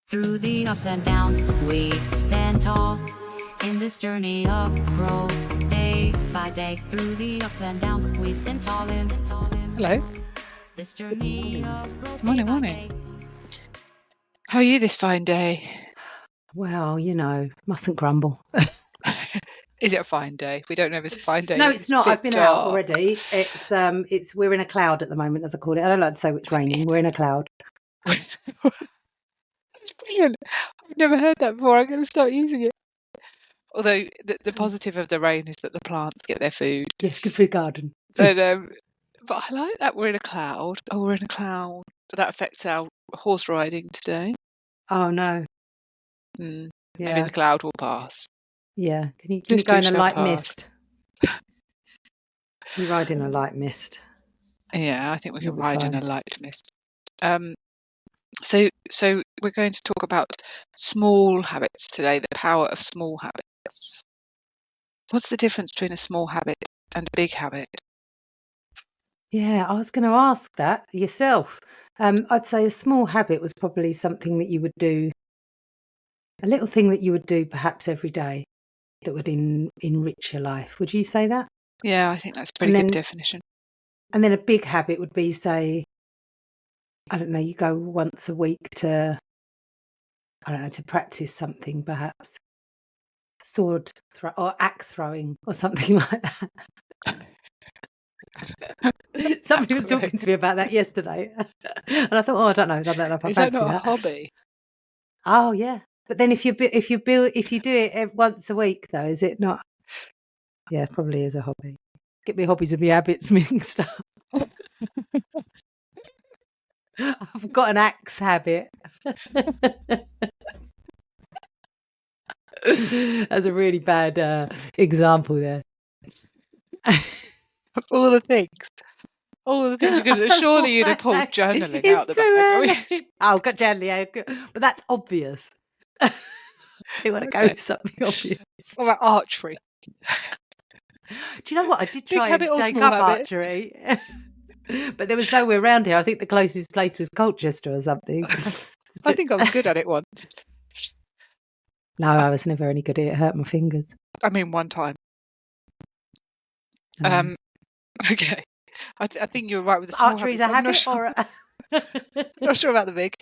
Through the ups and downs, we stand tall in this journey of growth. Day by day, through the ups and downs, we stand tall in. Hello. This journey of growth. Morning. How are you this fine day? Well, mustn't grumble. Is it a fine day? We don't know if it's a fine day. No, it's not. I've been out already. It's we're in a cloud at the moment, as I call it. I don't like to say it's raining. We're in a cloud. Brilliant. I've never heard that before. I'm going to start using it. Although the positive of the rain is that the plants get their food. Yes, good for the garden. But I like that we're in a cloud. Oh, we're in a cloud. That affects our horse riding today. Oh no. Yeah. Yeah. Maybe the cloud will pass. Yeah. Can you go in a light mist? You ride in a light mist. Yeah, I think we can ride in a light mist. So we're going to talk about small habits today, the power of small habits. What's the difference between a small habit and a big habit? Yeah, I was going to ask that yourself. I'd say a small habit was probably something that you would do, a little thing that you would do perhaps every day that would enrich your life. Would you say that? Yeah, I think that's a pretty good definition. And then a big habit would be, say, I don't know, you go once a week to practice something, perhaps sword or axe throwing or something like that. Somebody was talking to me about that yesterday, and I thought, I don't know if I fancy that. Is that not a hobby? Oh yeah, but then if you do it once a week, though, is it not? Yeah, probably is a hobby. Get me hobbies and me habits mixed up. I've got an axe habit. That's a really bad example there. Of all the things you could surely you'd have pulled journaling out the back. Oh, got journaling, but that's obvious. You want to go with something obvious. What about archery? Do you know what? I did try and take up archery, but there was nowhere around here. I think the closest place was Colchester or something. I think I was good at it once. No, I was never any good at it. It hurt my fingers. I mean, one time. Okay. I think you're right with the small archery's habits. A habit, not sure about the big.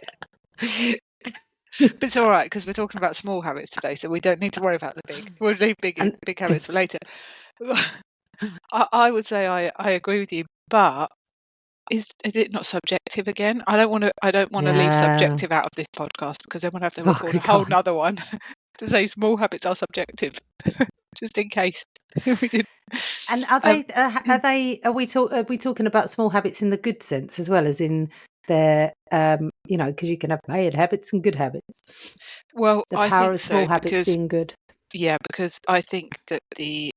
But it's all right because we're talking about small habits today, so we don't need to worry about the big. We'll leave big habits for later. I would say I agree with you, but is it not subjective again? I don't want to leave subjective out of this podcast because then we'll have to record a whole nother one to say small habits are subjective, just in case we didn't. And are we talking about small habits in the good sense as well as in their because you can have bad habits and good habits. Well, the power of small habits being good. Yeah, because I think that the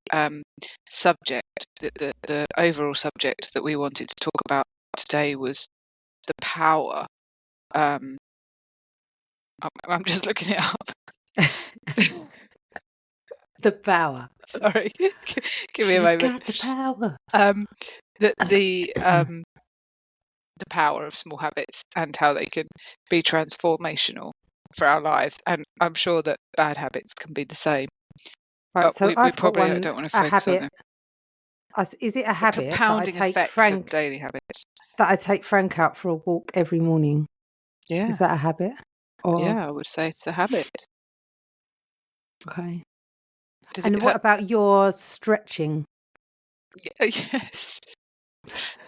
subject, the overall subject that we wanted to talk about today was the power. I'm just looking it up. The power. Sorry, give me a moment. Got the power. The power of small habits and how they can be transformational for our lives, and I'm sure that bad habits can be the same. Right, but so we probably don't want to focus on them. Is it a habit? Compounding effect of daily habits. That I take Frank out for a walk every morning. Yeah. Is that a habit? Yeah, I would say it's a habit. Okay. What about your stretching? Yes.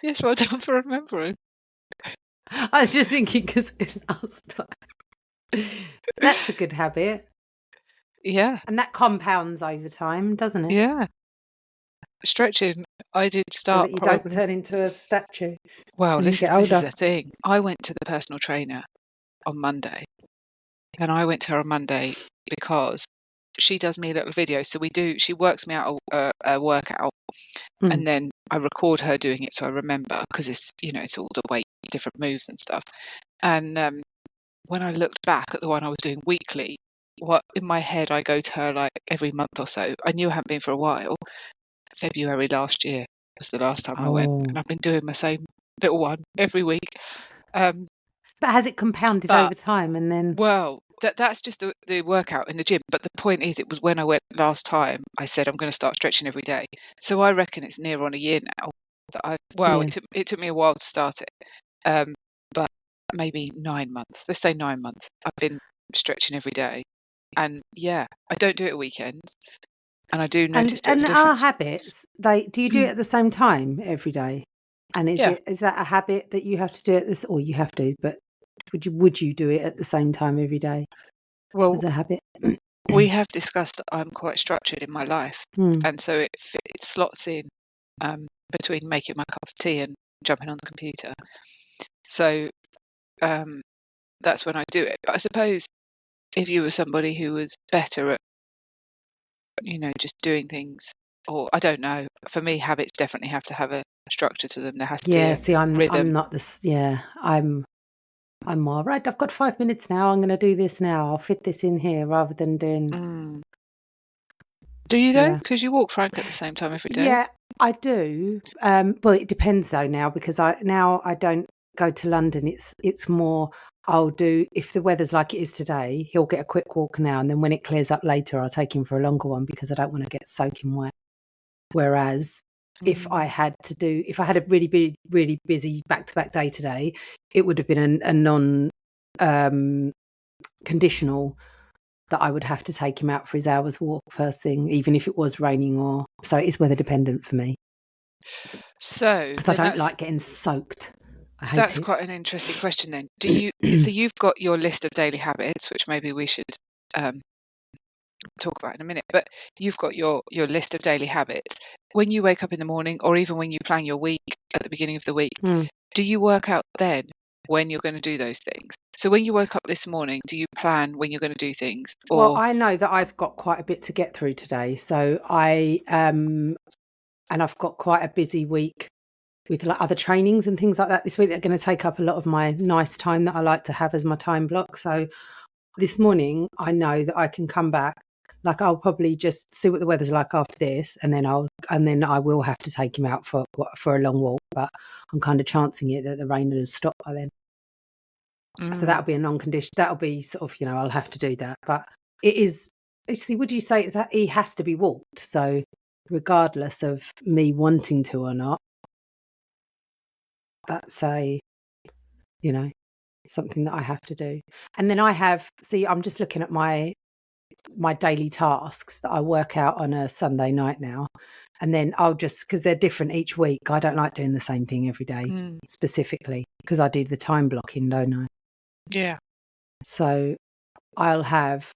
Yes, well done for remembering. I was just thinking because last time. That's a good habit. Yeah. And that compounds over time, doesn't it? Yeah. Stretching, I did start. So that you don't turn into a statue. Well, this is the thing. I went to the personal trainer on Monday. And I went to her on Monday because she does me a little video. So she works me out a workout. And then I record her doing it so I remember because it's all the weight, different moves and stuff. And when I looked back at the one I was doing weekly, in my head I go to her like every month or so. I knew I hadn't been for a while. February last year was the last time I went, and I've been doing my same little one every week. But has it compounded over time and then? Well, that's just the workout in the gym. But the point is, it was when I went last time, I said I'm going to start stretching every day. So I reckon it's near on a year now that Yeah. it took me a while to start it. But maybe 9 months. Let's say 9 months. I've been stretching every day. And yeah, I don't do it at weekends. And I do notice a bit of a And our difference. habits, do you do it at the same time every day? And Yeah. is that a habit that you have to do at this, or you have to, but would you do it at the same time every day Well, as a habit? we have discussed that I'm quite structured in my life. And so it slots in between making my cup of tea and jumping on the computer. So that's when I do it. But I suppose if you were somebody who was better at, just doing things, or I don't know, for me, habits definitely have to have a structure to them. There has to be a See, I'm rhythm. not this. Yeah, I'm more right. I've got 5 minutes now. I'm going to do this now. I'll fit this in here rather than doing. Do you though? Yeah. Because you walk Frank at the same time every day. Yeah, I do. Well, it depends though now, because I don't go to London. It's more I'll do, if the weather's like it is today, he'll get a quick walk now, and then when it clears up later, I'll take him for a longer one because I don't want to get soaking wet. Whereas if I had a really busy back-to-back day today, it would have been a non conditional that I would have to take him out for his hour's walk first thing, even if it was raining so it is weather dependent for me. So Because I don't like getting soaked. I hate that's it. quite an interesting question then. Do you so you've got your list of daily habits, which maybe we should talk about in a minute, but you've got your list of daily habits. When you wake up in the morning, or even when you plan your week at the beginning of the week, do you work out then when you're going to do those things? So when you woke up this morning, do you plan when you're going to do things? Well, I know that I've got quite a bit to get through today, so and I've got quite a busy week with like other trainings and things like that this week that are going to take up a lot of my nice time that I like to have as my time block. So this morning, I know that I can come back. Like, I'll probably just see what the weather's like after this, and then I will have to take him out for a long walk. But I'm kind of chancing it that the rain will stop by then. So that'll be a non-condition. That'll be sort of, I'll have to do that. But it is. See, would you say that he has to be walked? So regardless of me wanting to or not, that's something that I have to do. And then I'm just looking at my daily tasks that I work out on a Sunday night now. And then I'll just, because they're different each week, I don't like doing the same thing every day specifically, because I do the time blocking, don't I? Yeah. So I'll have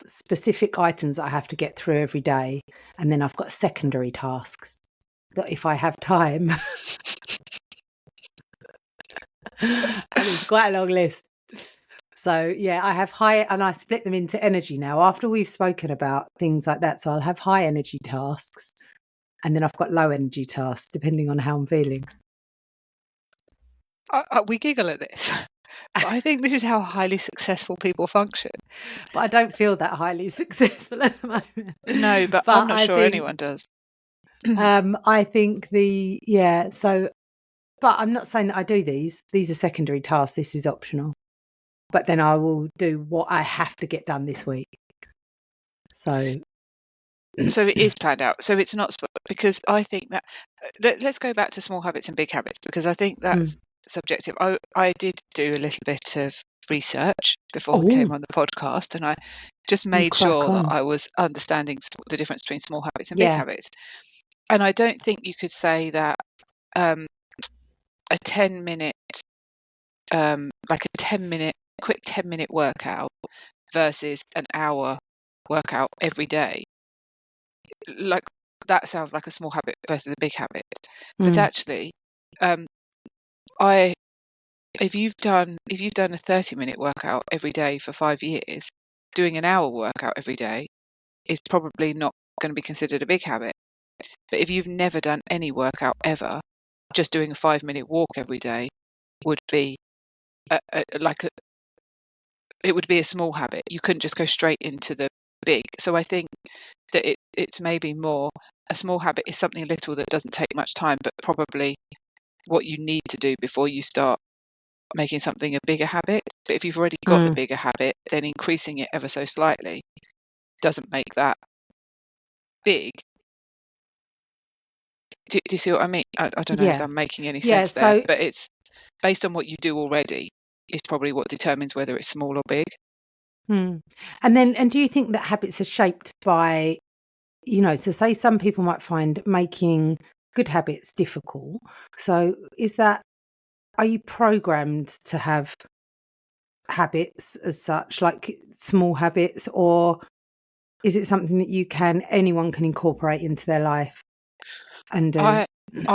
specific items that I have to get through every day. And then I've got secondary tasks that if I have time, and it's quite a long list. So yeah, I have and I split them into energy now after we've spoken about things like that. So I'll have high energy tasks, and then I've got low energy tasks depending on how I'm feeling. We giggle at this, but I think this is how highly successful people function. But I don't feel that highly successful at the moment. No, but I'm not sure anyone does. I think but I'm not saying that I do these. These are secondary tasks. This is optional. But then I will do what I have to get done this week. So it is planned out. So it's not, because I think that let's go back to small habits and big habits, because I think that's subjective. I did do a little bit of research before we came on the podcast, and I just made sure that I was understanding the difference between small habits and big habits. And I don't think you could say that a 10-minute quick 10-minute workout versus an hour workout every day, like that sounds like a small habit versus a big habit. But actually, if you've done a 30-minute workout every day for 5 years, doing an hour workout every day is probably not going to be considered a big habit. But if you've never done any workout ever, just doing a 5-minute walk every day would be it would be a small habit. You couldn't just go straight into the big. So I think that it's maybe more a small habit is something little that doesn't take much time, but probably what you need to do before you start making something a bigger habit. But if you've already got the bigger habit, then increasing it ever so slightly doesn't make that big. Do you see what I mean? I don't know if I'm making any sense there, but it's based on what you do already is probably what determines whether it's small or big. And do you think that habits are shaped by, so say some people might find making good habits difficult. So are you programmed to have habits as such, like small habits, or is it something that anyone can incorporate into their life and do? I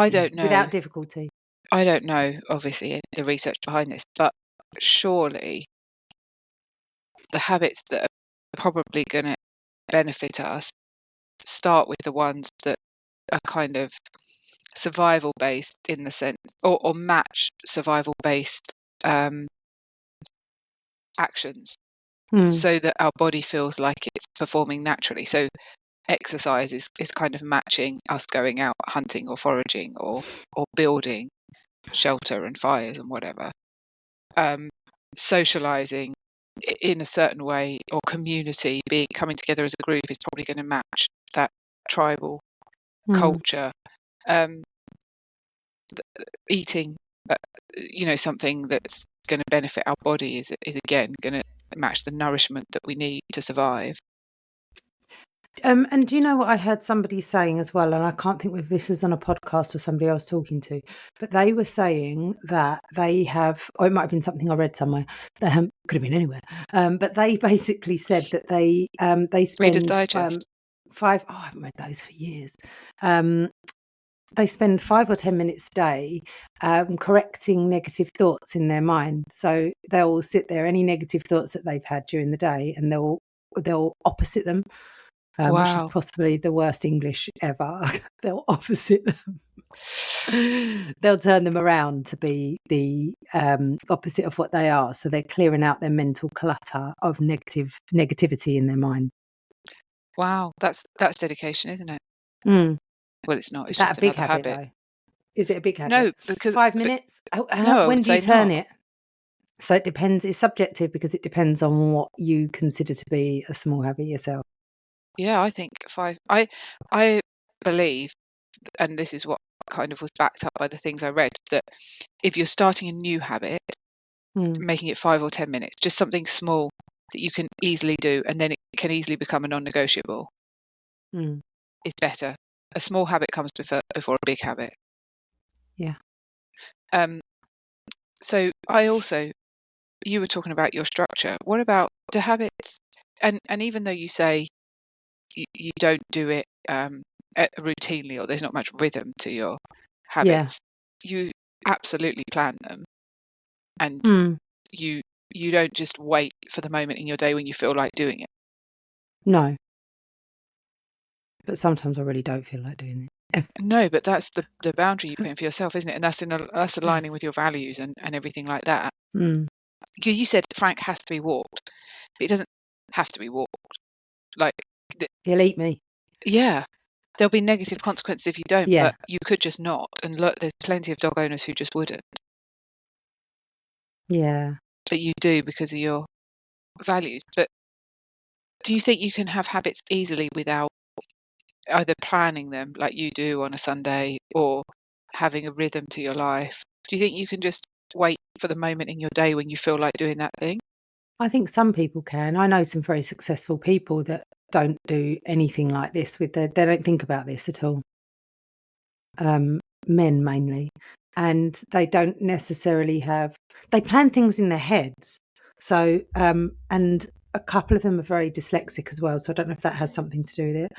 don't know. Without difficulty. I don't know, obviously, the research behind this, but surely the habits that are probably going to benefit us start with the ones that are kind of survival based in the sense, or match survival based actions, so that our body feels like it's performing naturally. So exercise is kind of matching us going out hunting or foraging or building shelter and fires and whatever. Socializing in a certain way, or community, coming together as a group, is probably going to match that tribal culture. Eating something that's going to benefit our body is again going to match the nourishment that we need to survive. And do you know what I heard somebody saying as well, and I can't think whether this was on a podcast or somebody I was talking to, but they were saying that they have, or it might have been something I read somewhere, could have been anywhere, but they basically said that they spend Reader's Digest. I haven't read those for years. They spend 5 or 10 minutes a day correcting negative thoughts in their mind. So they'll sit there, any negative thoughts that they've had during the day, and they'll opposite them. Which is possibly the worst English ever. They'll opposite them. They'll turn them around to be the opposite of what they are. So they're clearing out their mental clutter of negativity in their mind. Wow, that's dedication, isn't it? Well, it's not. It's that just a big another habit. Though? Is it a big habit? No, because 5 minutes. No, when do you turn not. it? So it depends. It's subjective because it depends on what you consider to be a small habit yourself. Yeah, I think 5. I believe, and this is what kind of was backed up by the things I read, that if you're starting a new habit, making it 5 or 10 minutes, just something small that you can easily do, and then it can easily become a non-negotiable, is better. A small habit comes before a big habit. Yeah. So you were talking about your structure. What about the habits? And even though you say you don't do it routinely, or there's not much rhythm to your habits, you absolutely plan them, and you don't just wait for the moment in your day when you feel like doing it. No, but sometimes I really don't feel like doing it. No, but that's the boundary you put in for yourself, isn't it? And that's aligning with your values and everything like that. You said Frank has to be walked, but it doesn't have to be walked. Like, he'll eat me. Yeah, there'll be negative consequences if you don't, but you could just not. And look, there's plenty of dog owners who just wouldn't. Yeah. But you do because of your values. But do you think you can have habits easily without either planning them like you do on a Sunday, or having a rhythm to your life? Do you think you can just wait for the moment in your day when you feel like doing that thing? I think some people can. I know some very successful people that don't do anything like this they don't think about this at all. Men mainly. And they don't necessarily they plan things in their heads. So, and a couple of them are very dyslexic as well. So I don't know if that has something to do with it.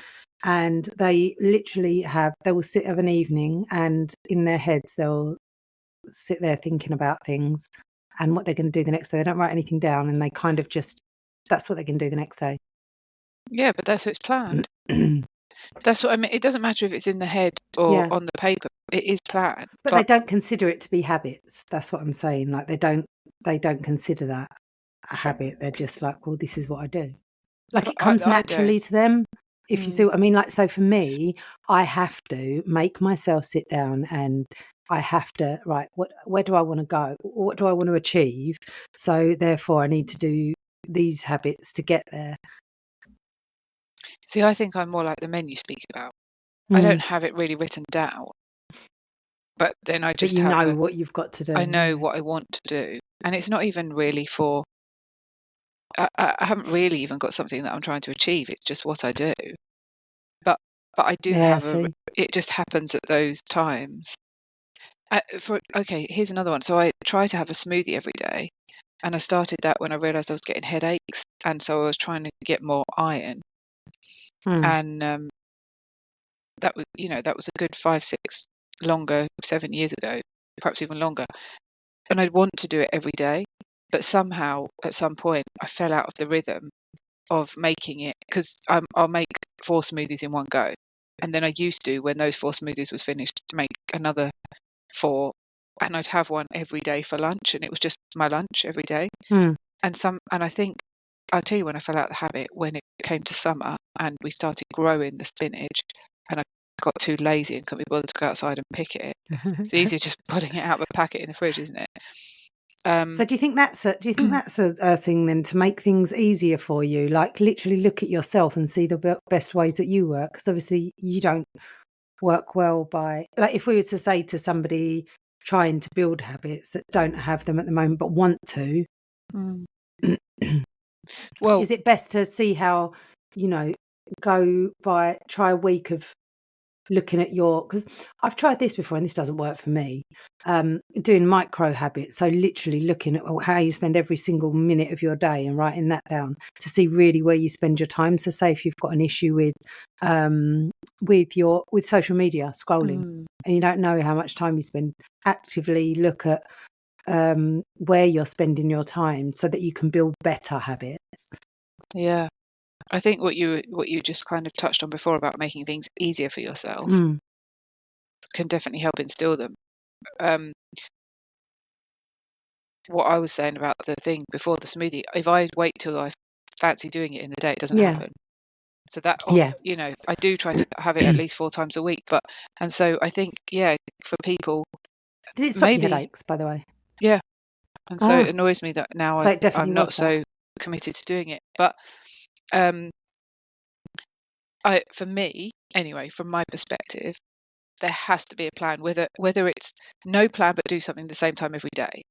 And they literally they will sit of an evening, and in their heads, they'll sit there thinking about things and what they're going to do the next day. They don't write anything down, and they kind of that's what they can do the next day. Yeah, but that's how it's planned. That's what I mean. It doesn't matter if it's in the head or on the paper. It is planned. But they don't consider it to be habits. That's what I'm saying. Like they don't consider that a habit. They're just like, well, this is what I do. Like it comes naturally to them. If you see what I mean. Like, so for me, I have to make myself sit down and I have to, right, where do I want to go? What do I want to achieve? So therefore I need to do these habits to get there. See, I think I'm more like the men you speak about. I don't have it really written down, but then I But just you have know what you've got to do. I know what I want to do, and it's not even really for. I haven't really even got something that I'm trying to achieve. It's just what I do. But I do have a. It just happens at those times. Okay, here's another one. So I try to have a smoothie every day, and I started that when I realised I was getting headaches, and so I was trying to get more iron, and that was a good 7 years ago, perhaps even longer, and I'd want to do it every day, but somehow at some point I fell out of the rhythm of making it, because I'll make 4 smoothies in one go, and then I used to, when those 4 smoothies was finished, make another 4, and I'd have one every day for lunch, and it was just my lunch every day. And I think I'll tell you when I fell out of the habit, when it came to summer and we started growing the spinach, and I got too lazy and couldn't be bothered to go outside and pick it. It's easier just putting it out of a packet in the fridge, isn't it? So do you think that's a thing then, to make things easier for you? Like literally look at yourself and see the best ways that you work, because obviously you don't work well by, like, if we were to say to somebody trying to build habits that don't have them at the moment but want to, well, is it best to see how, try a week of looking at because I've tried this before and this doesn't work for me, doing micro habits, so literally looking at how you spend every single minute of your day and writing that down to see really where you spend your time. So say if you've got an issue with social media scrolling and you don't know how much time you spend, actively look at where you're spending your time so that you can build better habits. Yeah, I think what you just kind of touched on before about making things easier for yourself can definitely help instill them. What I was saying about the thing before the smoothie, if I wait till I fancy doing it in the day, it doesn't happen. So that, I do try to have it at least 4 times a week. And so I think, for people, did it stop your headaches, by the way? Yeah, and so it annoys me that now so I'm not so committed to doing it. But for me, anyway, from my perspective, there has to be a plan, whether it's no plan but do something the same time every day.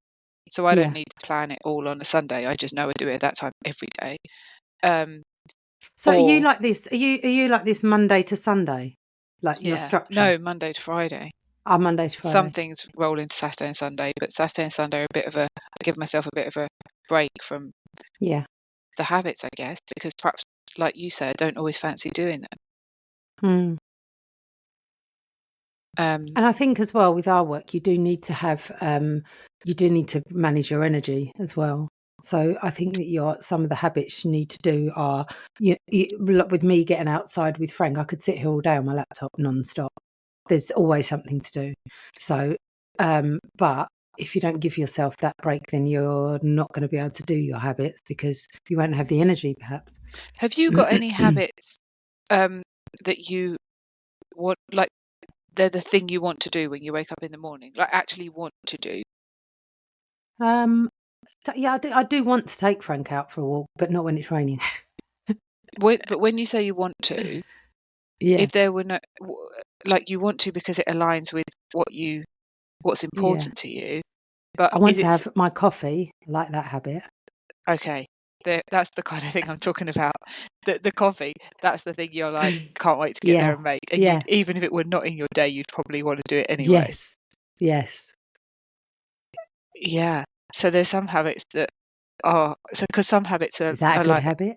So I don't need to plan it all on a Sunday. I just know I do it at that time every day. So are you like this? Are you like this Monday to Sunday, like your structure? No, Monday to Friday. Monday to Friday. Some things roll into Saturday and Sunday, but Saturday and Sunday are I give myself a bit of a break from the habits, I guess, because perhaps, like you said, I don't always fancy doing them. And I think as well with our work, you do need to have manage your energy as well. So I think that some of the habits you need to do are, with me getting outside with Frank, I could sit here all day on my laptop non-stop. There's always something to do. So, but if you don't give yourself that break, then you're not going to be able to do your habits because you won't have the energy, perhaps. Have you got any habits that you want, like they're the thing you want to do when you wake up in the morning, like actually want to do? I do want to take Frank out for a walk, but not when it's raining. But when you say you want to, if there were no, like, you want to because it aligns with what's important to you. But I want to have my coffee, I like that habit. Okay, that's the kind of thing I'm talking about. The coffee, that's the thing you're like, can't wait to get there and make. And even if it were not in your day, you'd probably want to do it anyway. Yes. Yeah. So there's some habits that are, because some habits are. Is that a good habit?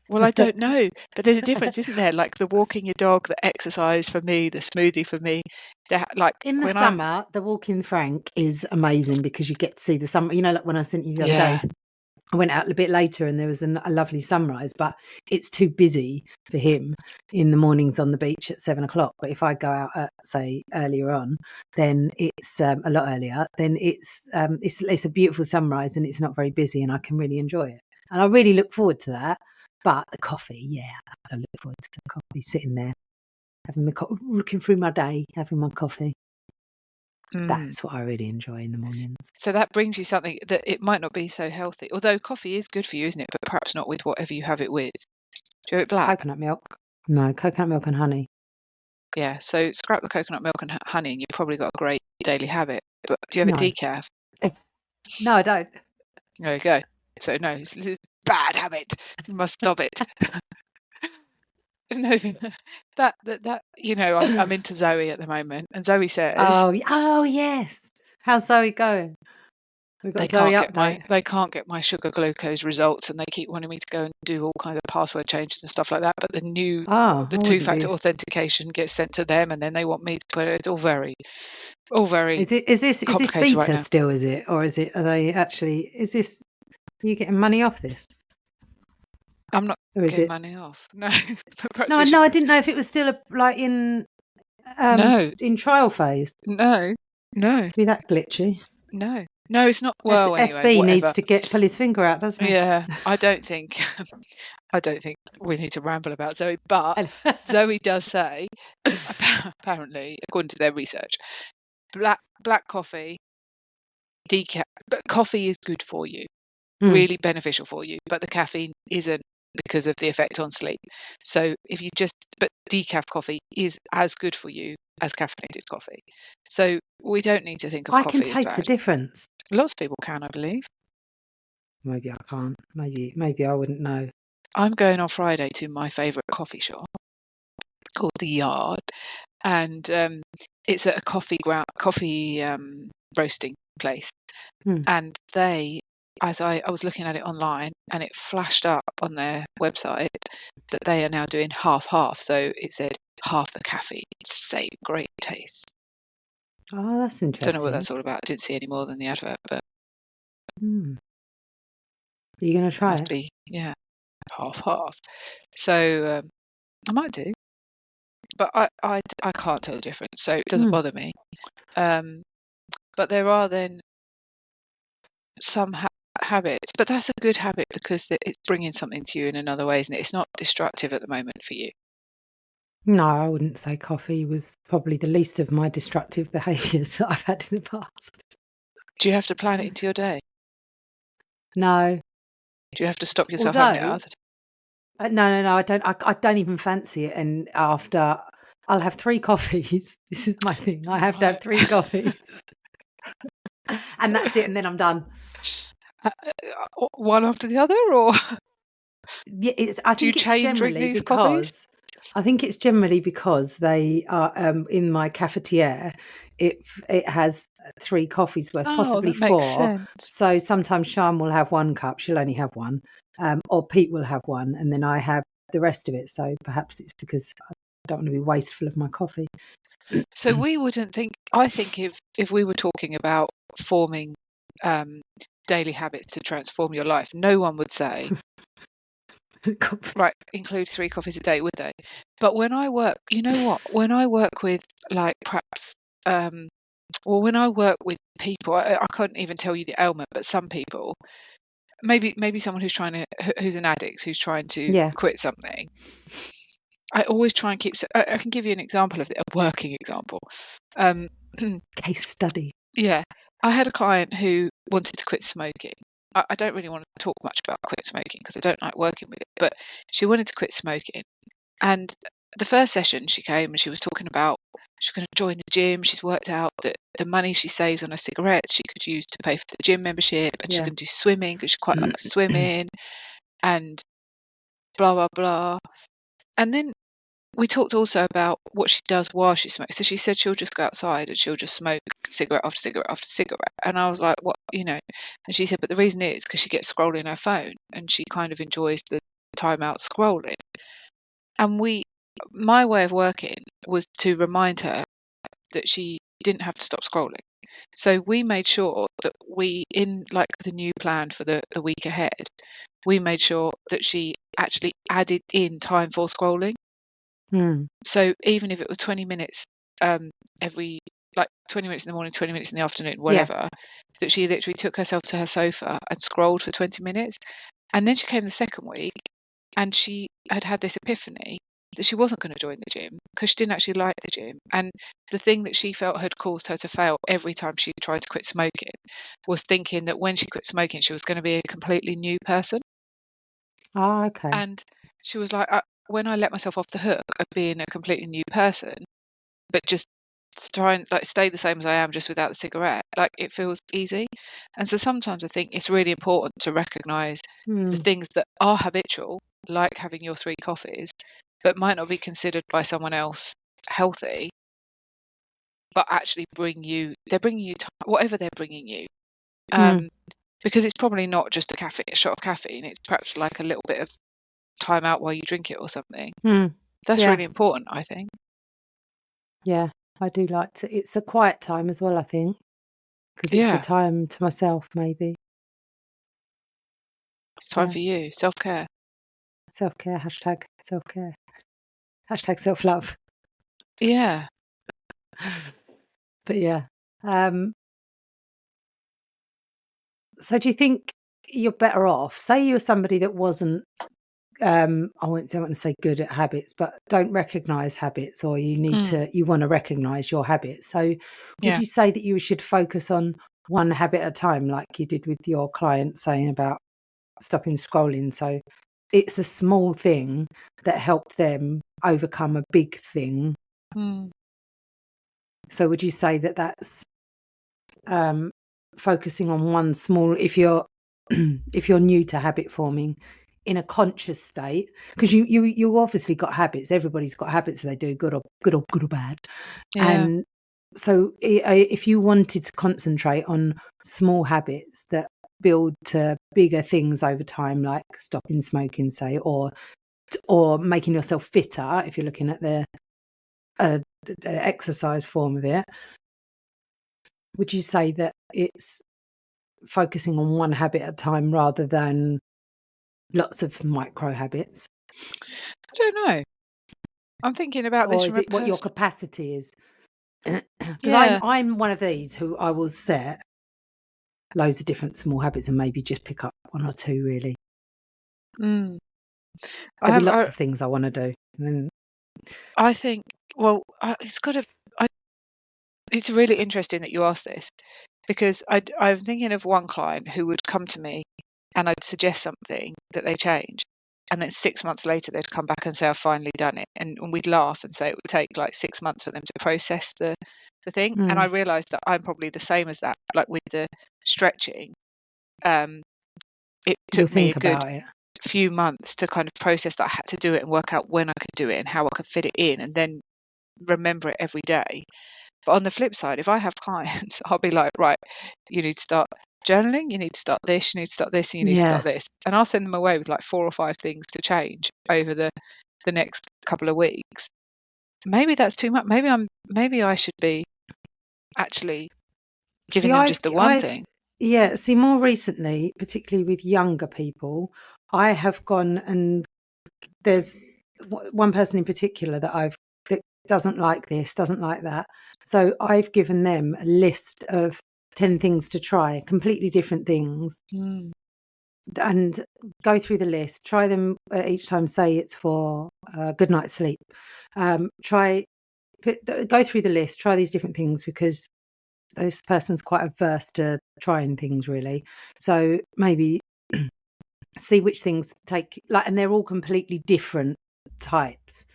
Well, I don't know, but there's a difference, isn't there? Like the walking your dog, the exercise for me, the smoothie for me. Like in the summer, the walking Frank is amazing because you get to see the summer. Like when I sent you the other day, I went out a bit later and there was a lovely sunrise, but it's too busy for him in the mornings on the beach at 7:00. But if I go out at, say, earlier on, then it's a lot earlier. Then it's a beautiful sunrise and it's not very busy and I can really enjoy it. And I really look forward to that. But the coffee, I look forward to the coffee, sitting there, having looking through my day, having my coffee. That's what I really enjoy in the mornings. So that brings you something that it might not be so healthy, although coffee is good for you, isn't it? But perhaps not with whatever you have it with. Do you have it black? Coconut milk. No, coconut milk and honey. Yeah, so scrap the coconut milk and honey and you've probably got a great daily habit. But do you have No. a decaf? No, I don't. There you go. So no, it's a bad habit. You must stop it. No, that you know, I'm into Zoe at the moment, and Zoe says, oh yes. How's Zoe going? We've got Zoe update. They can't get my sugar glucose results, and they keep wanting me to go and do all kinds of password changes and stuff like that. But the two-factor authentication gets sent to them, and then they want me to put it. It's all very. Is this beta right still? Is it, or is it? Are they actually? Is this? Are you getting money off this? I'm not getting money off. No. No, I didn't know if it was still in trial phase. No. It's be that glitchy. No, it's not. Well, anyway, SB needs to pull his finger out, doesn't he? Yeah, I don't think we need to ramble about Zoe, but Zoe does say, apparently, according to their research, black coffee, decaf, but coffee is good for you, really beneficial for you, but the caffeine isn't because of the effect on sleep. So but decaf coffee is as good for you as caffeinated coffee. So we don't need to think of coffee as bad. I can taste the difference. Lots of people can, I believe. Maybe I can't. Maybe I wouldn't know. I'm going on Friday to my favourite coffee shop called The Yard, and it's a coffee roasting place. And I was looking at it online, and it flashed up on their website that they are now doing half. So it said half the caffeine, same great taste. Oh, that's interesting. Don't know what that's all about. I didn't see any more than the advert, but. Are you going to try it? Yeah, half. So I might do, but I can't tell the difference, so it doesn't bother me. But there are then some habits, but that's a good habit because it's bringing something to you in another way, isn't it? It's not destructive at the moment for you. No, I wouldn't say coffee was probably the least of my destructive behaviours that I've had in the past. Do you have to plan it into your day? No. Do you have to stop yourself having it other times? No, I don't. I don't even fancy it. And after, I'll have 3 coffees. This is my thing. I have to have 3 coffees, and that's it. And then I'm done. One after the other, or I think it's generally because they are in my cafetiere. It has 3 coffees worth, possibly 4. Makes sense. So sometimes Sian will have 1 cup, she'll only have 1, or Pete will have 1, and then I have the rest of it. So perhaps it's because I don't want to be wasteful of my coffee. So we wouldn't think. I think if we were talking about forming daily habits to transform your life, no one would say, right, include 3 coffees a day, would they? But when I work, you know what? When I work with perhaps. When I work with people, I couldn't even tell you the ailment, but some people, maybe someone who's an addict, who's trying to quit something. I always try and keep. I can give you an example of a working example. Case study. Yeah, I had a client who wanted to quit smoking. I don't really want to talk much about quit smoking because I don't like working with it, but she wanted to quit smoking, and the first session she came and she was talking about she's going to join the gym. She's worked out that the money she saves on her cigarettes she could use to pay for the gym membership, and she's going to do swimming because she quite likes swimming, and blah blah blah. And then we talked also about what she does while she smokes. So she said she'll just go outside and she'll just smoke cigarette after cigarette after cigarette. And I was like, what, And she said, but the reason is because she gets scrolling her phone and she kind of enjoys the time out scrolling. And my way of working was to remind her that she didn't have to stop scrolling. So we made sure that in the new plan for the week ahead, we made sure that she actually added in time for scrolling. So even if it were 20 minutes every 20 minutes in the morning, 20 minutes in the afternoon, whatever, that she literally took herself to her sofa and scrolled for 20 minutes. And then she came the second week and she had this epiphany that she wasn't going to join the gym because she didn't actually like the gym. And the thing that she felt had caused her to fail every time she tried to quit smoking was thinking that when she quit smoking, she was going to be a completely new person. Oh, okay. And she was like, when I let myself off the hook of being a completely new person, but just try and like stay the same as I am, just without the cigarette, like it feels easy. And so sometimes I think it's really important to recognize the things that are habitual, like having your 3 coffees, but might not be considered by someone else healthy, but actually they're bringing you whatever they're bringing you. Because it's probably not just a shot of caffeine, it's perhaps like a little bit of time out while you drink it or something. That's Yeah. really important, I think. Yeah, I do like to. It's a quiet time as well, I think, because it's the time to myself, maybe. It's time for you, self-care. Self-care, hashtag self-care, hashtag self-love. Yeah. But yeah. So do you think you're better off? Say you were somebody that wasn't, I don't want to say good at habits, but don't recognise habits, or you want to recognise your habits. So would you say that you should focus on one habit at a time, like you did with your client saying about stopping scrolling? So it's a small thing that helped them overcome a big thing. So would you say that that's focusing on one small, if you're new to habit forming in a conscious state, because you obviously got habits, everybody's got habits they do, good or bad. And so if you wanted to concentrate on small habits that build to bigger things over time, like stopping smoking, say, or making yourself fitter, if you're looking at the exercise form of it, would you say that it's focusing on one habit at a time rather than lots of micro habits? I don't know. I'm thinking about this. Or is it what your capacity is? Because I'm one of these who I will set loads of different small habits and maybe just pick up one or two, really. There'll be lots of things I want to do. And then I think, well, it's really interesting that you asked this, because I'm thinking of one client who would come to me and I'd suggest something that they change, and then 6 months later they'd come back and say, I've finally done it, and we'd laugh and say it would take like 6 months for them to process the thing. And I realized that I'm probably the same as that, like with the stretching. It took me a good few months to kind of process that I had to do it and work out when I could do it and how I could fit it in, and then remember it every day. But on the flip side, if I have clients, I'll be like, right, you need to start journaling, you need to start this, you need to start this, and you need to start this. And I'll send them away with like 4 or 5 things to change over the next couple of weeks. Maybe that's too much. Maybe I should be actually giving them just the one thing. Yeah, see, more recently, particularly with younger people, I have gone, and there's one person in particular that doesn't like this, doesn't like that. So I've given them a list of 10 things to try, completely different things, and go through the list, try them each time, say it's for a good night's sleep. Go through the list, try these different things, because this person's quite averse to trying things, really. So maybe see which things take, like, and they're all completely different types.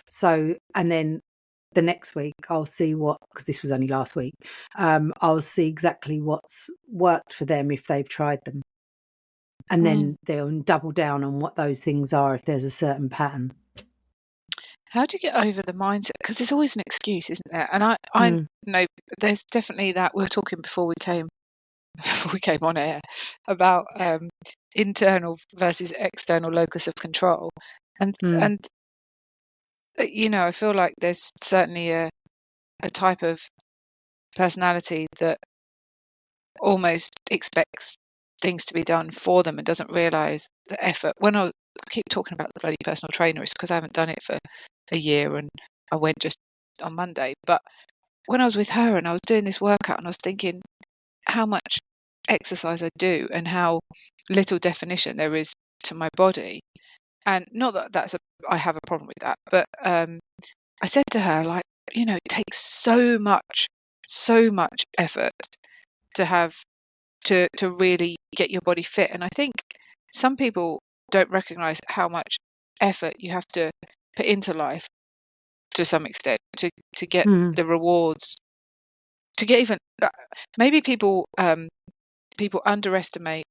So, and then the next week I'll see because this was only last week, I'll see exactly what's worked for them if they've tried them. And then they'll double down on what those things are if there's a certain pattern. How do you get over the mindset? Because there's always an excuse, isn't there? And I know there's definitely that. We were talking before we came on air about internal versus external locus of control, and I feel like there's certainly a type of personality that almost expects things to be done for them and doesn't realize the effort. When I keep talking about the bloody personal trainer, it's because I haven't done it for a year, and I went just on Monday. But when I was with her and I was doing this workout, and I was thinking how much exercise I do and how little definition there is to my body, And not that I have a problem with that, but I said to her, like, it takes so much effort to have to really get your body fit. And I think some people don't recognize how much effort you have to put into life to some extent to get the rewards, to get even maybe people overestimate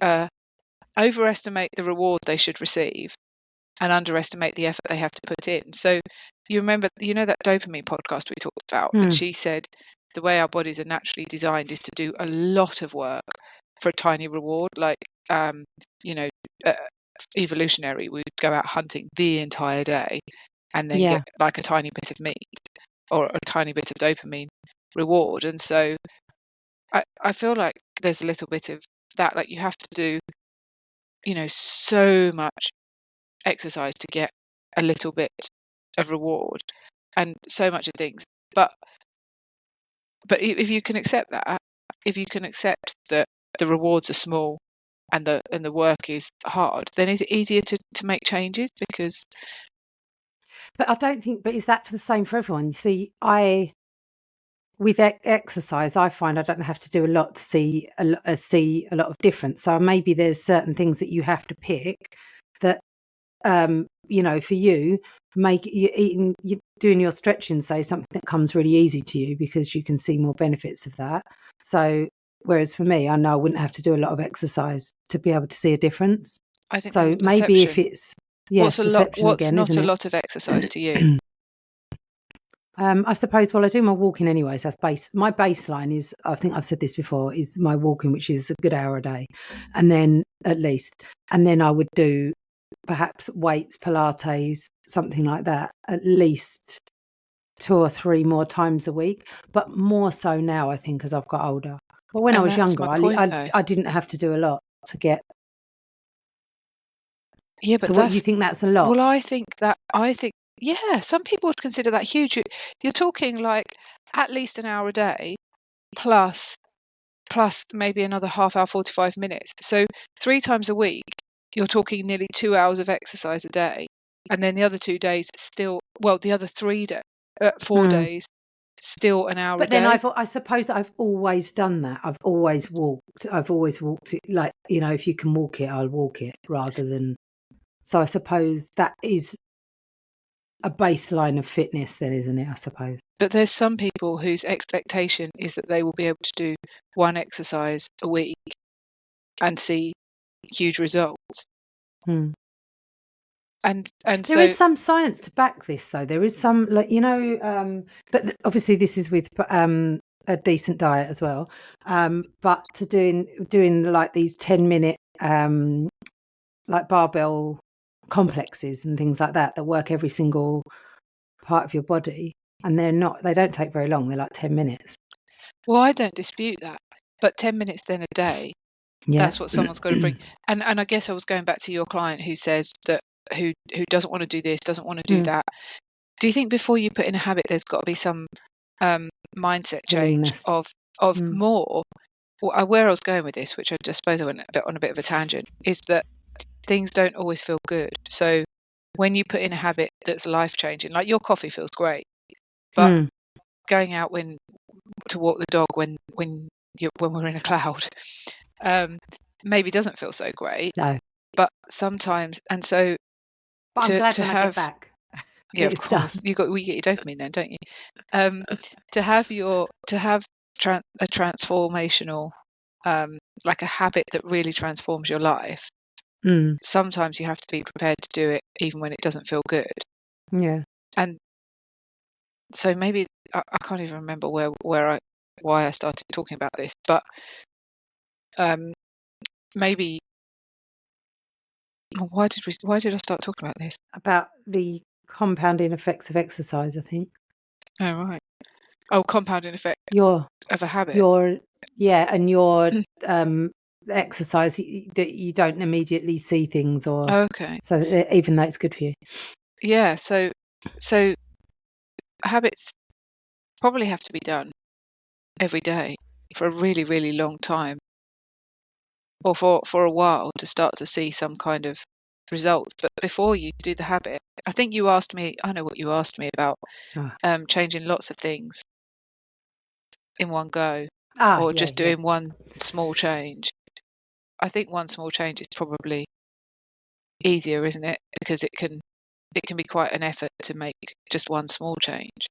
the reward they should receive and underestimate the effort they have to put in. So you remember, that dopamine podcast we talked about, and she said the way our bodies are naturally designed is to do a lot of work for a tiny reward. Like, evolutionary, we'd go out hunting the entire day and then get like a tiny bit of meat or a tiny bit of dopamine reward. And so I feel like there's a little bit of that, like you have to do, so much exercise to get a little bit of reward and so much of things. But if you can accept that, if you can accept that the rewards are small and the work is hard, then is it easier to make changes? Because but I don't think, but is that the same for everyone? You see, with exercise, I find I don't have to do a lot to see a lot of difference. So maybe there's certain things that you have to pick that, for you, you doing your stretching, say, something that comes really easy to you because you can see more benefits of that. So whereas for me, I know I wouldn't have to do a lot of exercise to be able to see a difference. I think so maybe if it's what's perception what's again, not isn't a it? lot of exercise to you? I suppose, I do my walking anyway. So my baseline is, I think I've said this before, is my walking, which is a good hour a day, and then at least, and then I would do perhaps weights, Pilates, something like that, at least 2 or 3 more times a week, but more so now, I think, as I've got older. But when I was younger, I didn't have to do a lot to get. Yeah, but so what, you think that's a lot? Well, I think yeah, some people would consider that huge. You're talking like at least an hour a day, plus maybe another half hour, 45 minutes. So 3 times a week, you're talking nearly 2 hours of exercise a day, and then the other 2 days the other 4 days still an hour a day. But then I suppose I've always done that. I've always walked it, like, if you can walk it, I'll walk it rather than. So I suppose that is a baseline of fitness then, isn't it? I suppose. But there's some people whose expectation is that they will be able to do one exercise a week and see huge results. And there is some science to back this, though. There is some, like, but obviously this is with a decent diet as well. But to doing like these 10-minute like barbell complexes and things like that work every single part of your body, and they don't take very long. They're like 10 minutes. Well, I don't dispute that, but 10 minutes then a day, that's what someone's got to bring. And I guess I was going back to your client who says that who doesn't want to do this, doesn't want to do that. Do you think before you put in a habit, there's got to be some mindset change of more? Where I was going with this, which I just suppose I went on a bit of a tangent, is that things don't always feel good. So when you put in a habit that's life changing, like your coffee feels great, but going out to walk the dog when we're in a cloud maybe doesn't feel so great. No, but sometimes, and so. But I'm glad when I get back. Yeah, of course. We get your dopamine then, don't you? To have a transformational, like a habit that really transforms your life. Sometimes you have to be prepared to do it, even when it doesn't feel good. Yeah. And so maybe I can't even remember why I started talking about this, but maybe. Why did I start talking about this? About the compounding effects of exercise, I think. Oh, right. Oh, compounding effect of a habit. And your exercise, that you don't immediately see things, or okay. So even though it's good for you. Yeah. So habits probably have to be done every day for a really, really long time, or for a while, to start to see some kind of results. But before you do the habit, I think you asked me, I know what you asked me about, changing lots of things in one go, or just doing one small change. I think one small change is probably easier, isn't it? Because it can be quite an effort to make just one small change.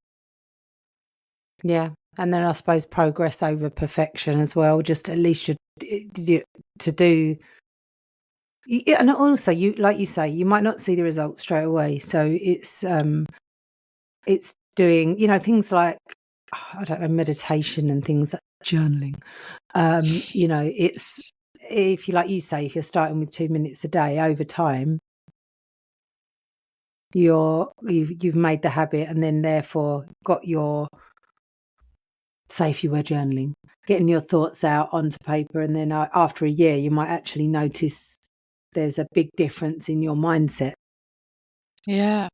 Yeah. And then I suppose progress over perfection as well, just at least to do. And also, you, like you say, you might not see the results straight away. So it's doing, things like, I don't know, meditation and things like journaling. It's, if you, like you say, if you're starting with 2 minutes a day, over time, you've made the habit, and then therefore got your, say if you were journaling, getting your thoughts out onto paper, and then after a year you might actually notice there's a big difference in your mindset. Yeah.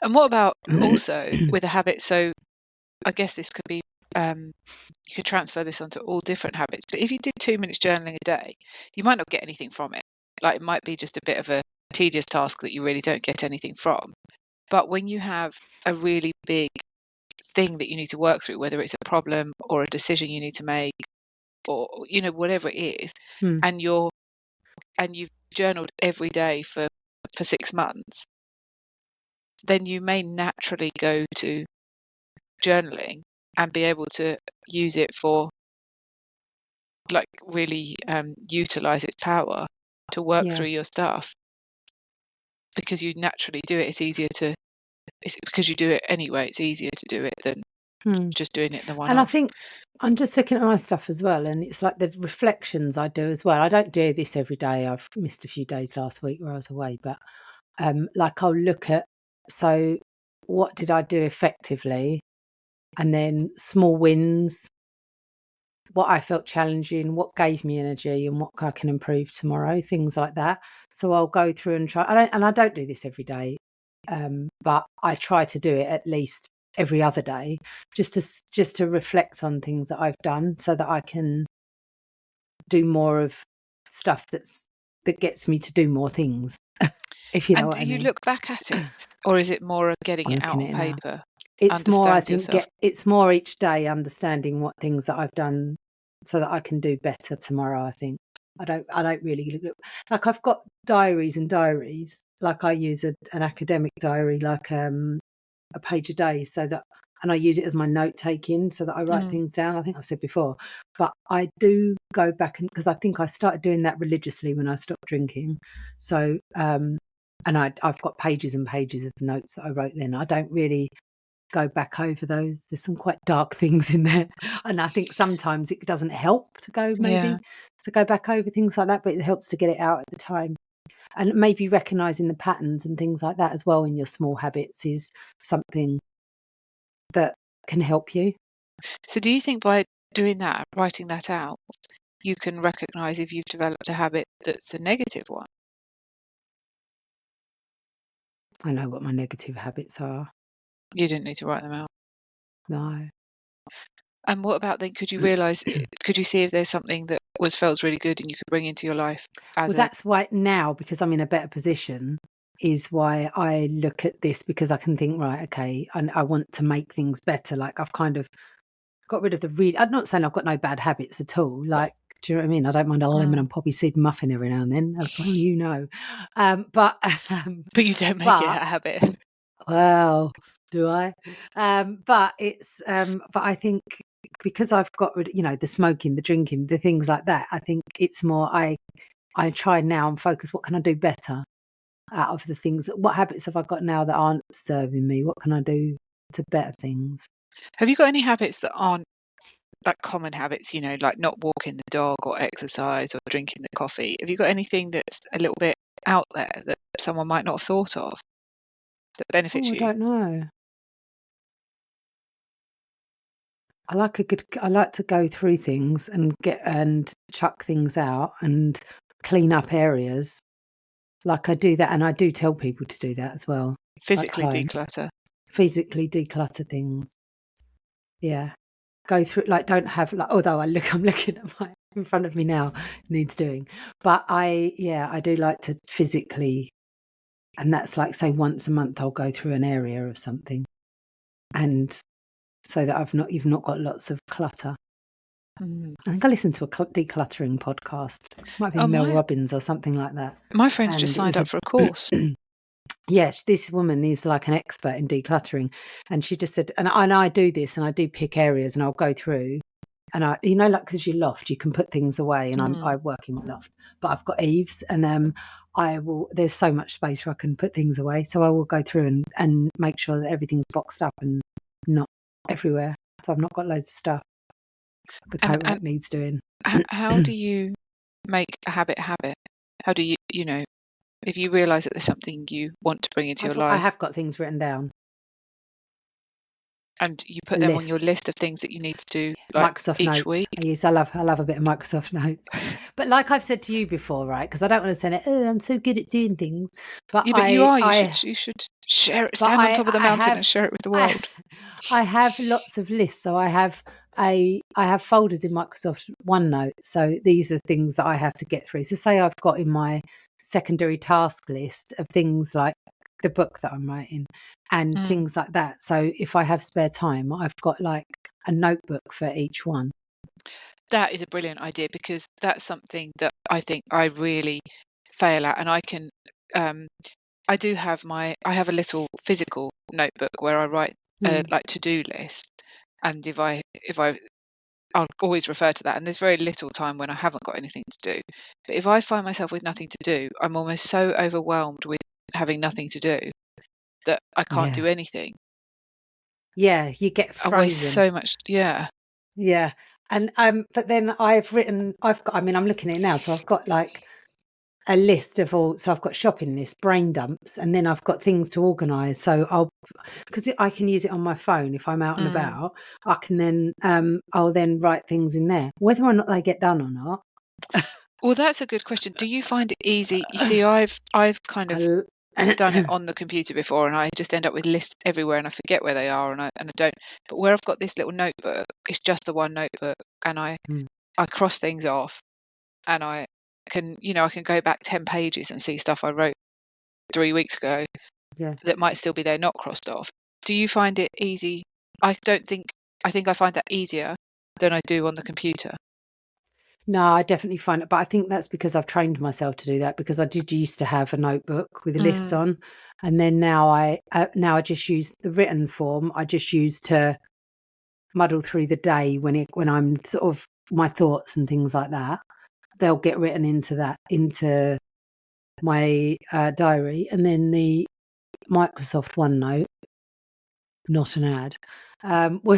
And what about also with a habit? So I guess this could be, you could transfer this onto all different habits. But if you do 2 minutes journaling a day, you might not get anything from it. Like, it might be just a bit of a tedious task that you really don't get anything from. But when you have a really big thing that you need to work through, whether it's a problem or a decision you need to make, or whatever it is, and you've journaled every day for 6 months, then you may naturally go to journaling and be able to use it for, like, really utilize its power to work through your stuff, because you naturally do it. It's because you do it anyway, it's easier to do it than just doing it the one And off. I think I'm just looking at my stuff as well, and it's like the reflections I do as well. I don't do this every day. I've missed a few days last week where I was away, but like, I'll look at, so what did I do effectively, and then small wins, what I felt challenging, what gave me energy, and what I can improve tomorrow, things like that. So I'll go through and try. I don't do this every day, but I try to do it at least every other day, just to reflect on things that I've done, so that I can do more of stuff that gets me to do more things. If you know and what do I you mean. look back at it, or is it more getting it out on paper? It's more, I think, yourself? it's more each day understanding what things that I've done, so that I can do better tomorrow. I think I don't really look, like, I've got diaries and diaries. Like, I use an academic diary, like a page a day, so that, and I use it as my note taking, so that I write things down. I think I've said before, but I do go back, and because I think I started doing that religiously when I stopped drinking. So and I've got pages and pages of notes that I wrote then. I don't really go back over those. There's some quite dark things in there, and I think sometimes it doesn't help to go back over things like that, but it helps to get it out at the time. And maybe recognizing the patterns and things like that as well in your small habits is something that can help you. So do you think by doing that, writing that out, you can recognize if you've developed a habit that's a negative one? I know what my negative habits are. You didn't need to write them out. No. And what about then, could you see if there's something that felt really good and you could bring into your life That's why now, because I'm in a better position, is why I look at this, because I can think, right, okay, and I want to make things better. Like, I've kind of got rid of I'm not saying I've got no bad habits at all. Like, do you know what I mean? I don't mind a lemon and poppy seed muffin every now and then, as well, you know. But you don't make it a habit. Well, do I? But it's but I think, because I've got rid, the smoking, the drinking, the things like that, I think it's more, I try now and focus, what can I do better out of the things, what habits have I got now that aren't serving me, what can I do to better things. Have you got any habits that aren't like common habits, like not walking the dog or exercise or drinking the coffee? Have you got anything that's a little bit out there that someone might not have thought of that benefits you? I don't know. I like to go through things and chuck things out and clean up areas. Like, I do that, and I do tell people to do that as well. Physically like declutter. Physically declutter things. Yeah. Go through, like, don't have, like, although I'm looking at my in front of me now, needs doing. But I do like to physically And that's like, say, once a month I'll go through an area of something, and so that you've not got lots of clutter. Mm. I think I listened to a decluttering podcast. Might be Mel Robbins or something like that. My friend's just signed up for a course. Yes, this woman is like an expert in decluttering, and she just said, and I do this, and I do pick areas, and I'll go through, and like, because you loft, you can put things away, and I work in my loft, but I've got eaves, and there's so much space where I can put things away, so I will go through and make sure that everything's boxed up and not everywhere, so I've not got loads of stuff. The coat rack needs doing. How do you make a habit? How do you, if you realise that there's something you want to bring into your life? I have got things written down. And you put them on your list of things that you need to do, like Microsoft each Notes. week. I love a bit of Microsoft Notes. But like I've said to you before, right? Because I don't want to say, oh, I'm so good at doing things. But yeah, but you should share it. Stand on top of the mountain and share it with the world. I have lots of lists. So I have folders in Microsoft OneNote. So these are things that I have to get through. So say I've got in my secondary task list of things like the book that I'm writing and things like that. So if I have spare time, I've got like a notebook for each one. That is a brilliant idea, because that's something that I think I really fail at. And I can, I have a little physical notebook where I write like to-do list. And I'll always refer to that. And there's very little time when I haven't got anything to do. But if I find myself with nothing to do, I'm almost so overwhelmed with having nothing to do that I can't do anything. Yeah, you get frozen. I waste so much. Yeah. And but then I'm looking at it now, so I've got like a list of so I've got shopping lists, brain dumps, and then I've got things to organise. So because I can use it on my phone if I'm out and about, I can then I'll then write things in there, whether or not they get done or not. Well, that's a good question. Do you find it easy? You see, I've kind of done it on the computer before, and I just end up with lists everywhere, and I forget where they are, and I don't. But where I've got this little notebook, it's just the one notebook, and I cross things off, and I can go back 10 pages and see stuff I wrote 3 weeks ago that might still be there, not crossed off. Do you find it easy? I think I find that easier than I do on the computer. No, I definitely find it, but I think that's because I've trained myself to do that, because I did used to have a notebook with lists on, and then now I just use the written form. I just use to muddle through the day when I'm sort of my thoughts and things like that. They'll get written into my diary, and then the Microsoft OneNote, not an ad, will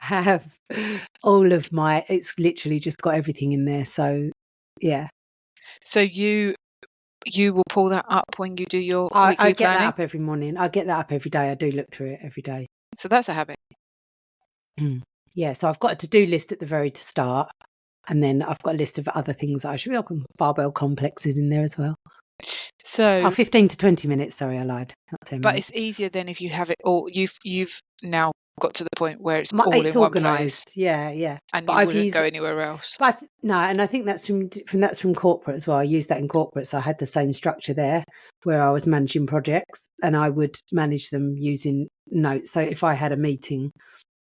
have all of it's literally just got everything in there. So yeah. So you will pull that up when you do your weekly I get planning? that up every morning. I get that up every day. I do look through it every day. So that's a habit. Yeah, so I've got a to-do list at the very start, and then I've got a list of other things that I should be on. Barbell complexes in there as well. So 15 to 20 minutes. Sorry, I lied. Not 10 but minutes. it's easier than if you have it all. You've now got to the point where it's all in one place. Yeah. And you wouldn't go anywhere else. But no, and I think that's from corporate as well. I used that in corporate, so I had the same structure there where I was managing projects, and I would manage them using notes. So if I had a meeting,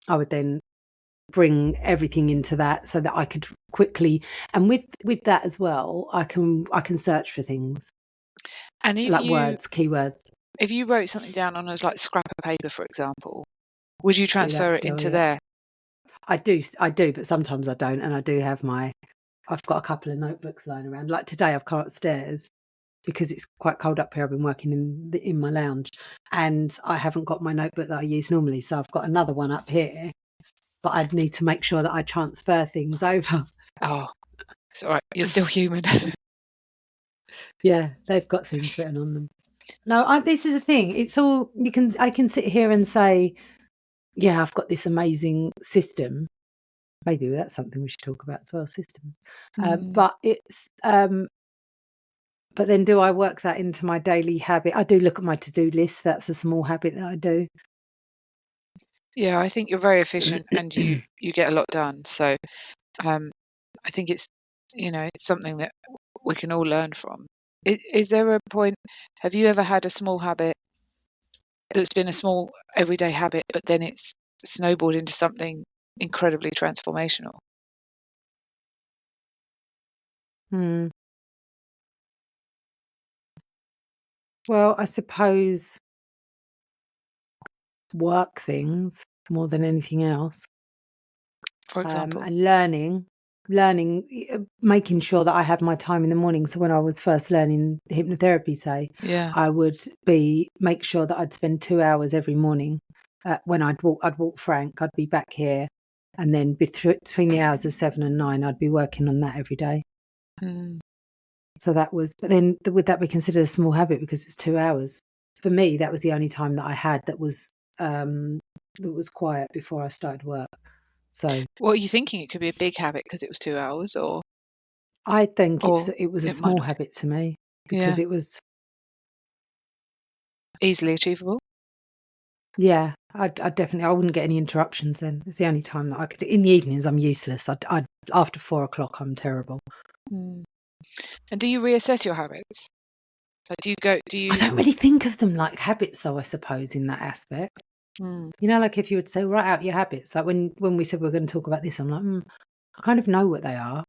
I would then bring everything into that so that I could quickly, and with that as well, I can search for things. And like words, keywords. If you wrote something down on a scrap of paper, for example, would you transfer it into there? I do, but sometimes I don't, and I do have I've got a couple of notebooks lying around. Like today, I've come upstairs because it's quite cold up here. I've been working in my lounge, and I haven't got my notebook that I use normally, so I've got another one up here. But I'd need to make sure that I transfer things over. Oh, it's all right. You're still human. Yeah, they've got things written on them. No, this is the thing. It's all I can sit here and say, yeah, I've got this amazing system. Maybe that's something we should talk about as well, systems. But it's, but then do I work that into my daily habit? I do look at my to-do list. That's a small habit that I do. Yeah, I think you're very efficient and you get a lot done. So I think it's, it's something that we can all learn from. Is there a point? Have you ever had a small habit that's been a small everyday habit, but then it's snowballed into something incredibly transformational? Well, I suppose work things more than anything else. For example? And learning, making sure that I had my time in the morning. So when I was first learning hypnotherapy, say, Yeah. I would make sure that I'd spend 2 hours every morning. When I'd walk Frank, I'd be back here, and then between the hours of 7 and 9, I'd be working on that every day. Mm. So that was, but then would that be considered a small habit because it's 2 hours? For me, that was the only time that I had that was quiet before I started work. So, What are you thinking? It could be a big habit because it was 2 hours, or I think or it was a it might small not. habit to me because Yeah. it was, Easily achievable. yeah, I definitely, I wouldn't get any interruptions then. It's the only time that I could. In the evenings, I'm useless. I after 4 o'clock, I'm terrible. Mm. And do you reassess your habits? So do I you? don't really think of them like habits, though. I suppose in that aspect, Mm. you know, like if you would say write out your habits, like when we said we're going to talk about this, I'm like, I kind of know what they are.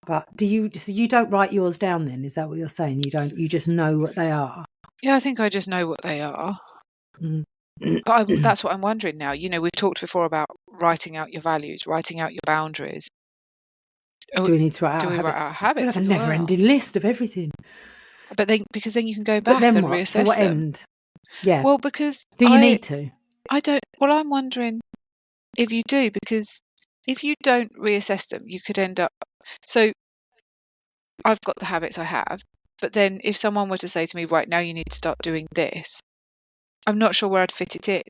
But so you don't write yours down then? Is that what you're saying? You just know what they are? Yeah, I think I just know what they are. Mm. But that's what I'm wondering now. You know, we've talked before about writing out your values, writing out your boundaries. Do we need to write out Do our we write habits? our We'll habits have a as well? never-ending list of everything. But because then you can go But back then and what? To reassess what them. end? Yeah. Well, because Do you need to? I don't. Well, I'm wondering if you do, because if you don't reassess them, you could end up. So I've got the habits I have, but then if someone were to say to me, right now you need to start doing this, I'm not sure where I'd fit it in.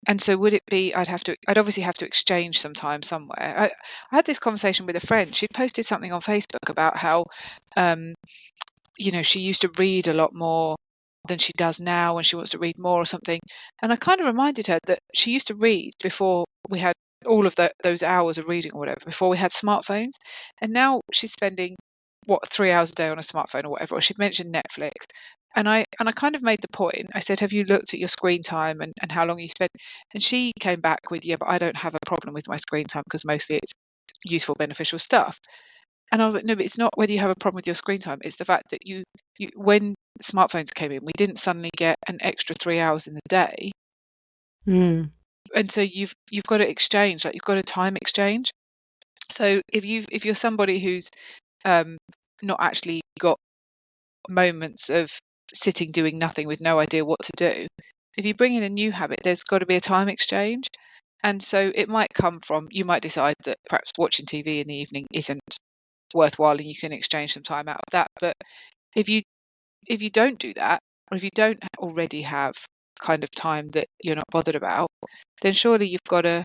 And so would it be I'd obviously have to exchange some time somewhere. I had this conversation with a friend. She'd posted something on Facebook about how she used to read a lot more than she does now, and she wants to read more or something. And I kind of reminded her that she used to read before we had all of those hours of reading or whatever, before we had smartphones. And now she's spending 3 hours a day on a smartphone or whatever. Or she'd mentioned Netflix. And I kind of made the point. I said, have you looked at your screen time and how long you spend? And she came back with, yeah, but I don't have a problem with my screen time because mostly it's useful, beneficial stuff. And I was like, no, but it's not whether you have a problem with your screen time. It's the fact that you when smartphones came in, we didn't suddenly get an extra 3 hours in the day. Mm. And so you've got to exchange, like you've got a time exchange. So if you're somebody who's not actually got moments of sitting doing nothing with no idea what to do, if you bring in a new habit, there's got to be a time exchange. And so it might come from, you might decide that perhaps watching TV in the evening isn't worthwhile and you can exchange some time out of that. But if you don't do that, or if you don't already have kind of time that you're not bothered about, then surely you've got to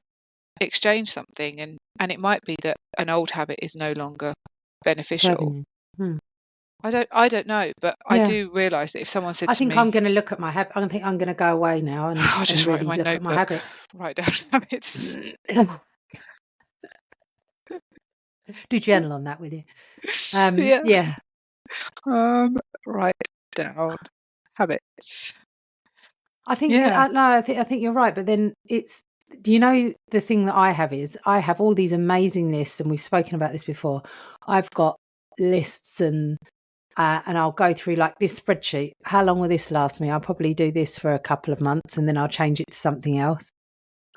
exchange something, and it might be that an old habit is no longer beneficial. I don't know, but I do realise that if someone said I to think me, I'm going to look at my habit. I think I'm going to go away now and I'll just write in really my look at my notebook, habits. write down habits. Do journal on that, will you? Yeah. Yeah. Write down habits. I think Yeah. I think you're right. But then do you know the thing that I have is I have all these amazing lists, and we've spoken about this before. I've got lists and I'll go through like this spreadsheet. How long will this last me? I'll probably do this for a couple of months and then I'll change it to something else.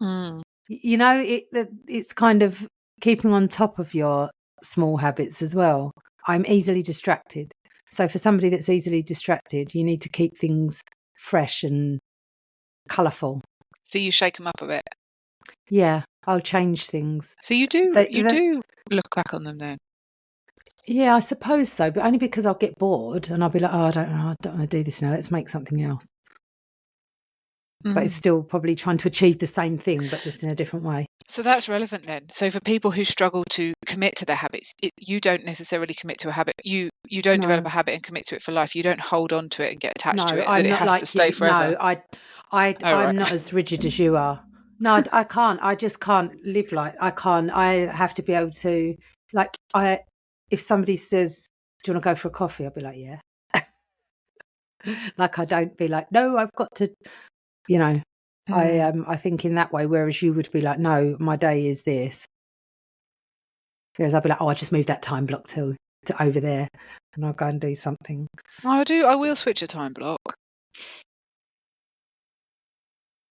Mm. You know, it's kind of keeping on top of your small habits as well. I'm easily distracted. So for somebody that's easily distracted, you need to keep things fresh and colourful. So you shake them up a bit. Yeah, I'll change things. So you do look back on them then. Yeah, I suppose so, but only because I'll get bored and I'll be like, oh, I don't know, I don't want to do this now. Let's make something else. But it's still probably trying to achieve the same thing, but just in a different way. So that's relevant then. So for people who struggle to commit to their habits, you don't necessarily commit to a habit. You don't develop a habit and commit to it for life. You don't hold on to it and get attached to it. I'm that not it has like to stay you. forever. No, I'm not as rigid as you are. No, I can't. I just can't live like I can't. I have to be able to if somebody says do you want to go for a coffee? I'll be like, yeah. Like I don't be like, no, I've got to, you know, I think in that way, whereas you would be like, no, my day is this. Whereas I'd be like, oh, I just moved that time block to over there and I'll go and do something. I will switch a time block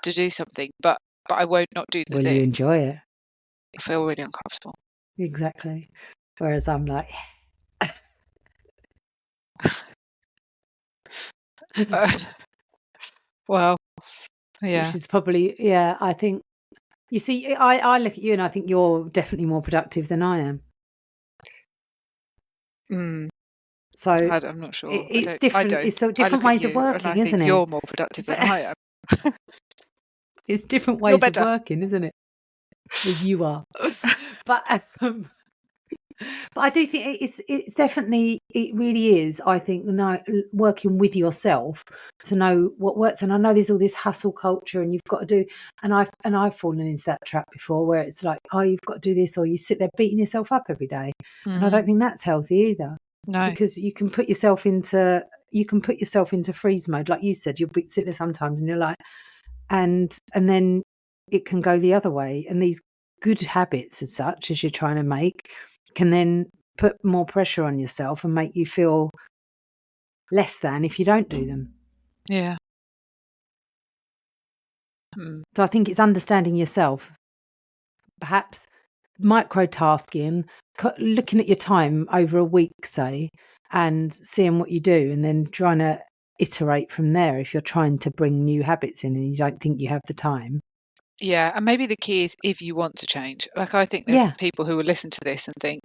to do something, but I won't not do the Will thing. you enjoy it? I feel really uncomfortable. Exactly. Whereas I'm like, well, yeah. which is probably, yeah, I think, you see, I look at you and I think you're definitely more productive than I am. So I'm not sure. It's different. It's so different ways of working, isn't it? You're more productive than I am. It's different ways of working, isn't it? Well, you are. But I do think it's definitely, it really is, I think, working with yourself to know what works. And I know there's all this hustle culture and you've got to do, and I've fallen into that trap before where it's like, oh, you've got to do this, or you sit there beating yourself up every day. And I don't think that's healthy either. No. Because you can put yourself into freeze mode, like you said. You'll sit there sometimes and you're like, and then it can go the other way. And these good habits as such as you're trying to make can then put more pressure on yourself and make you feel less than if you don't do them. Yeah. So I think it's understanding yourself, perhaps micro-tasking, looking at your time over a week, say, and seeing what you do, and then trying to iterate from there if you're trying to bring new habits in and you don't think you have the time. Yeah, and maybe the key is if you want to change. Like, I think there's people who will listen to this and think,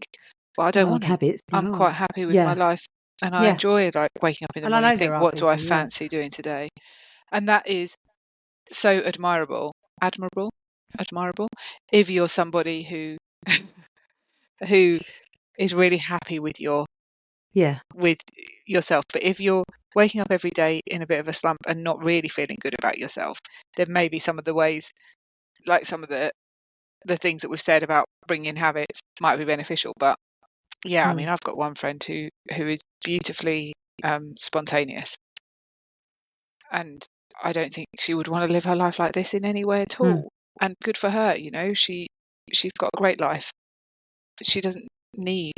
well, I don't want habits. I'm quite happy with my life, and I enjoy like waking up in the morning and think, what do I fancy doing today? And that is so admirable if you're somebody who is really happy with yourself. But if you're waking up every day in a bit of a slump and not really feeling good about yourself, then maybe some of the ways, like some of the things that we've said about bringing habits might be beneficial. But yeah, I mean, I've got one friend who is beautifully spontaneous, and I don't think she would want to live her life like this in any way at all. And good for her, you know, she's got a great life. She doesn't need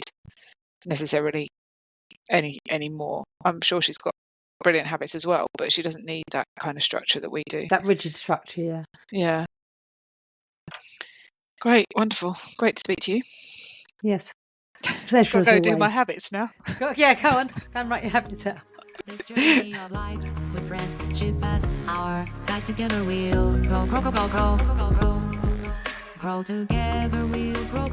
necessarily any more. I'm sure she's got brilliant habits as well, but she doesn't need that kind of structure that we do. That rigid structure, yeah. Great, wonderful, great to speak to you. Yes, pleasure. I've got to go do my habits now. Go on, go and write your habits out. This journey of life with friendship as our guide, together we'll grow together we'll grow